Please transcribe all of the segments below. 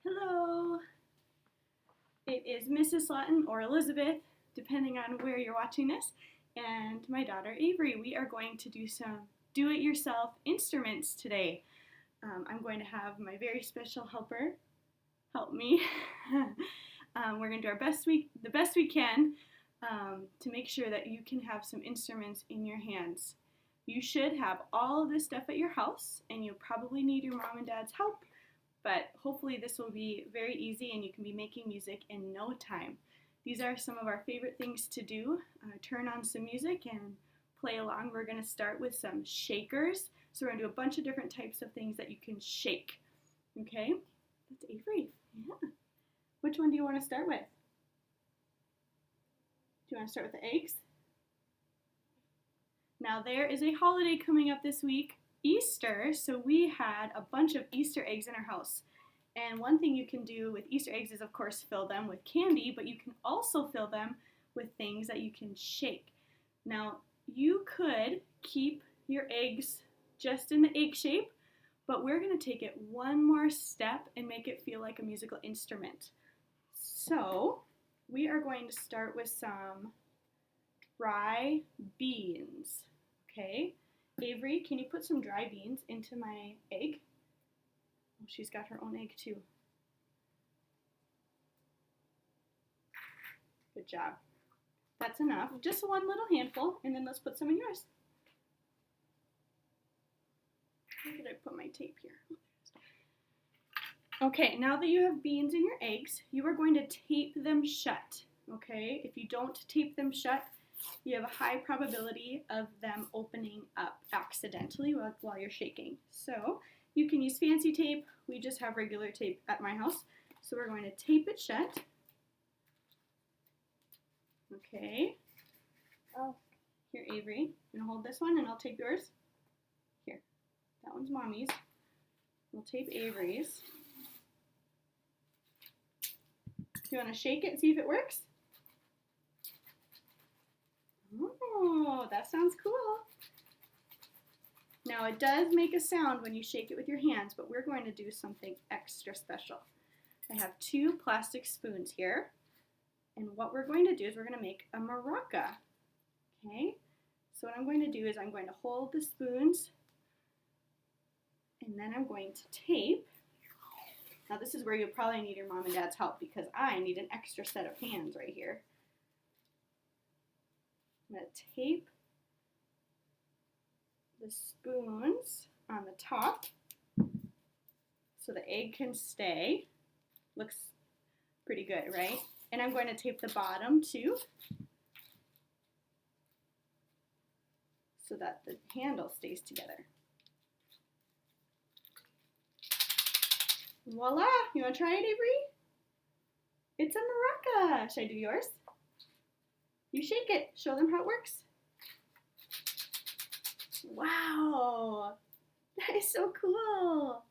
Hello! It is Mrs. Slotten or Elizabeth, depending on where you're watching this, and my daughter Avery. We are going to do some do-it-yourself instruments today. I'm going to have my very special helper help me. We're going to do the best we can to make sure that you can have some instruments in your hands. You should have all of this stuff at your house, and you'll probably need your mom and dad's help. But hopefully this will be very easy and you can be making music in no time. These are some of our favorite things to do. Turn on some music and play along. We're going to start with some shakers. So we're going to do a bunch of different types of things that you can shake. Okay? That's Avery. Yeah. Which one do you want to start with? Do you want to start with the eggs? Now there is a holiday coming up this week. Easter, so we had a bunch of Easter eggs in our house. And one thing you can do with Easter eggs is, of course, fill them with candy, but you can also fill them with things that you can shake. Now, you could keep your eggs just in the egg shape, but we're going to take it one more step and make it feel like a musical instrument. So, we are going to start with some dry beans, okay? Avery, can you put some dry beans into my egg? Oh, she's got her own egg too. Good job. That's enough. Just one little handful, and then let's put some in yours. Where did I put my tape here? Okay, now that you have beans in your eggs, you are going to tape them shut, okay? If you don't tape them shut, you have a high probability of them opening up accidentally while you're shaking. So you can use fancy tape. We just have regular tape at my house. So we're going to tape it shut. Okay. Oh, here, Avery. I'm going to hold this one and I'll tape yours. Here. That one's Mommy's. We'll tape Avery's. Do you want to shake it and see if it works? Oh, that sounds cool. Now it does make a sound when you shake it with your hands, but we're going to do something extra special. I have 2 plastic spoons here, and what we're going to do is we're going to make a maraca. Okay, so what I'm going to do is I'm going to hold the spoons, and then I'm going to tape. Now this is where you'll probably need your mom and dad's help because I need an extra set of hands right here. I'm going to tape the spoons on the top so the egg can stay. Looks pretty good, right? And I'm going to tape the bottom too so that the handle stays together. Voila! You want to try it, Avery? It's a maraca. Should I do yours? You shake it. Show them how it works. Wow, that is so cool.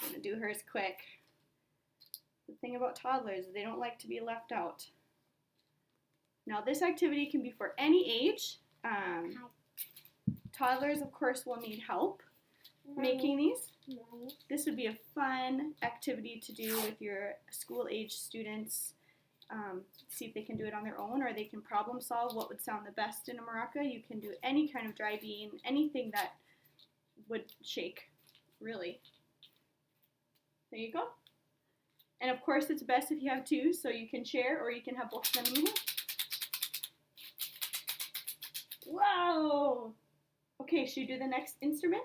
I'm gonna do hers quick. The thing about toddlers is they don't like to be left out. Now this activity can be for any age. Toddlers, of course, will need help making these. This would be a fun activity to do with your school-age students. See if they can do it on their own, or they can problem solve what would sound the best in a maraca. You can do any kind of dry bean, anything that would shake, really. There you go. And of course it's best if you have 2, so you can share, or you can have both of them in your hand. Wow! Okay, should we do the next instrument?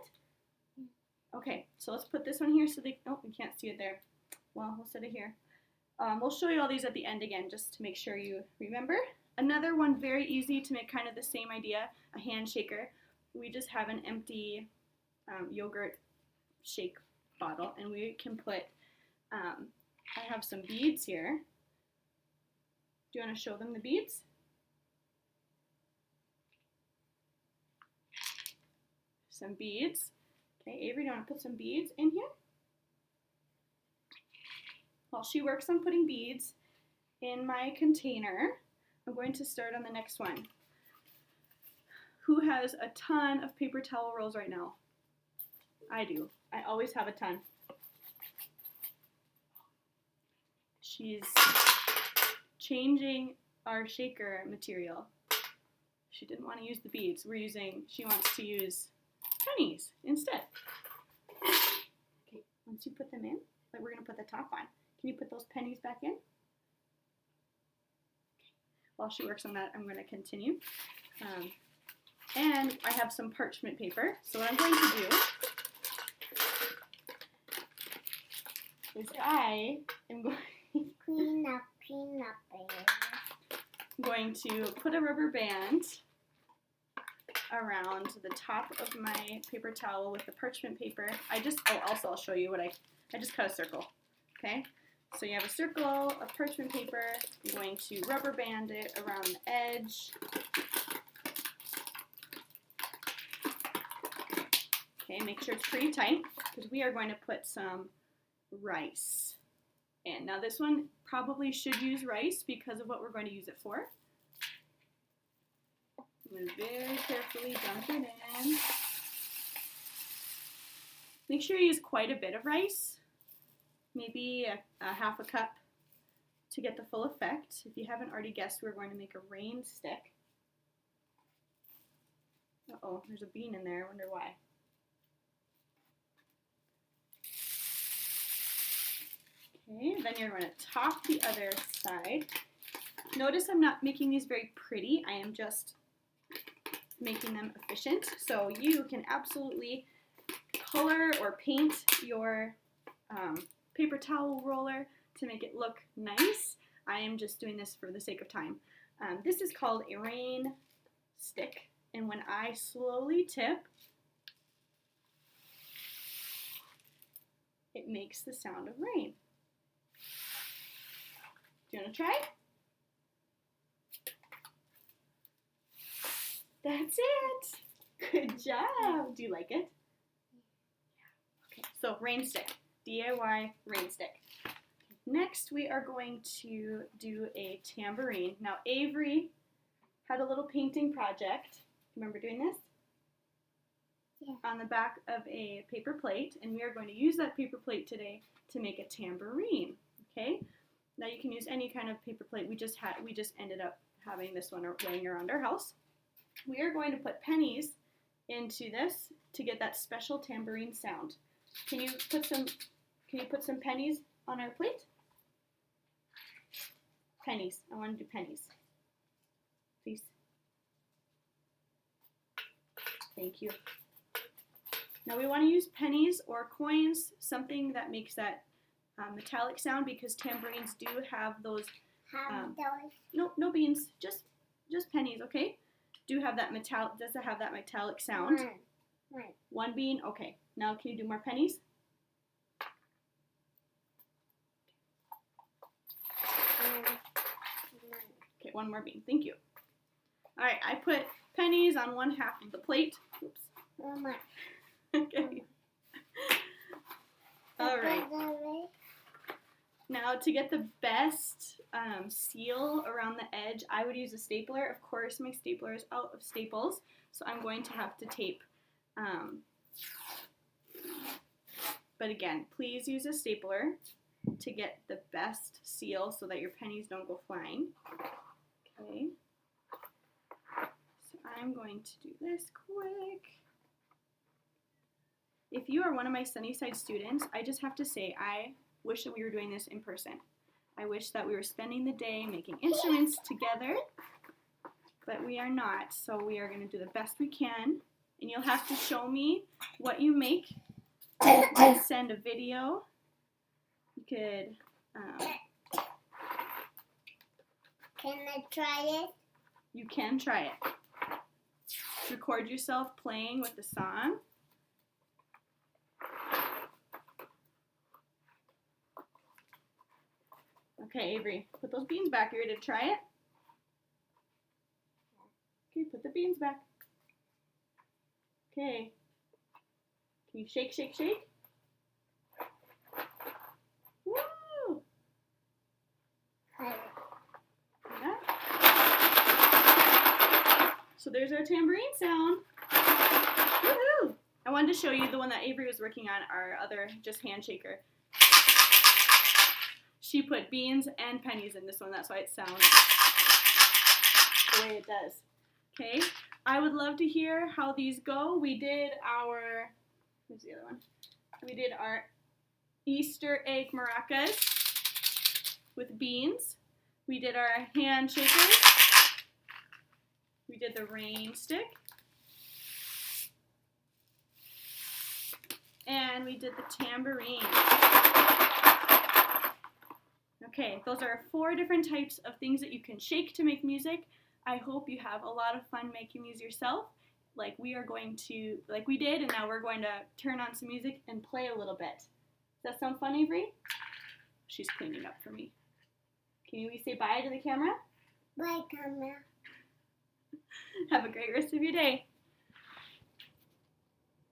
Okay, so let's put this one here so they, oh, we can't see it there. Well, we'll set it here. We'll show you all these at the end again just to make sure you remember. Another one very easy to make kind of the same idea, a hand shaker. We just have an empty yogurt shake bottle and we can put, I have some beads here. Do you want to show them the beads? Some beads. Okay, Avery, do you want to put some beads in here? While she works on putting beads in my container, I'm going to start on the next one. Who has a ton of paper towel rolls right now? I do. I always have a ton. She's changing our shaker material. She didn't want to use the beads. She wants to use pennies instead. Okay, once you put them in, we're going to put the top on. Can you put those pennies back in? Okay. While she works on that, I'm going to continue. And I have some parchment paper. So what I'm going to do is I am going to put a rubber band around the top of my paper towel with the parchment paper. I'll show you what I just cut a circle. Okay, so you have a circle of parchment paper. I'm going to rubber band it around the edge. Okay, make sure it's pretty tight because we are going to put some rice in. Now this one probably should use rice because of what we're going to use it for. I'm going to very carefully dump it in. Make sure you use quite a bit of rice, maybe a half a cup to get the full effect. If you haven't already guessed, we're going to make a rain stick. Uh-oh, there's a bean in there. I wonder why. Okay, then you're going to top the other side. Notice I'm not making these very pretty. I am just making them efficient. So you can absolutely color or paint your paper towel roller to make it look nice. I am just doing this for the sake of time. This is called a rain stick. And when I slowly tip, it makes the sound of rain. Do you want to try? That's it. Good job. Do you like it? Okay, so rain stick. DIY rain stick. Next, we are going to do a tambourine. Now, Avery had a little painting project. Remember doing this? Yeah. On the back of a paper plate, and we are going to use that paper plate today to make a tambourine. Okay? Now you can use any kind of paper plate. We just ended up having this one laying around our house. We are going to put pennies into this to get that special tambourine sound. Can you put some pennies on our plate? Pennies. I want to do pennies. Please. Thank you. Now we want to use pennies or coins, something that makes that metallic sound, because tambourines do have those. No beans, just pennies, okay? Does it have that metallic sound? One bean, okay. Now can you do more pennies? Okay, one more bean, thank you. All right, I put pennies on one half of the plate. Oops. Okay. All right. Now, to get the best seal around the edge, I would use a stapler. Of course, my stapler is out of staples, so I'm going to have to tape. But again, please use a stapler to get the best seal so that your pennies don't go flying. Okay. So I'm going to do this quick. If you are one of my Sunnyside students, I just have to say, I wish that we were doing this in person. I wish that we were spending the day making instruments together, but we are not. So we are going to do the best we can, and you'll have to show me what you make. You can send a video. You could. Can I try it? You can try it. Record yourself playing with the song. Okay, Avery, put those beans back. You ready to try it? Okay, put the beans back. Okay. Can you shake, shake, shake? Woo! Yeah. So there's our tambourine sound. Woohoo! I wanted to show you the one that Avery was working on, our other just hand shaker. She put beans and pennies in this one. That's why it sounds the way it does. Okay, I would love to hear how these go. We did our, where's the other one? We did our Easter egg maracas with beans. We did our hand shakers. We did the rain stick. And we did the tambourine. Okay, those are 4 different types of things that you can shake to make music. I hope you have a lot of fun making these yourself, like we did, and now we're going to turn on some music and play a little bit. Does that sound fun, Avery? She's cleaning up for me. Can we say bye to the camera? Bye, camera. Have a great rest of your day.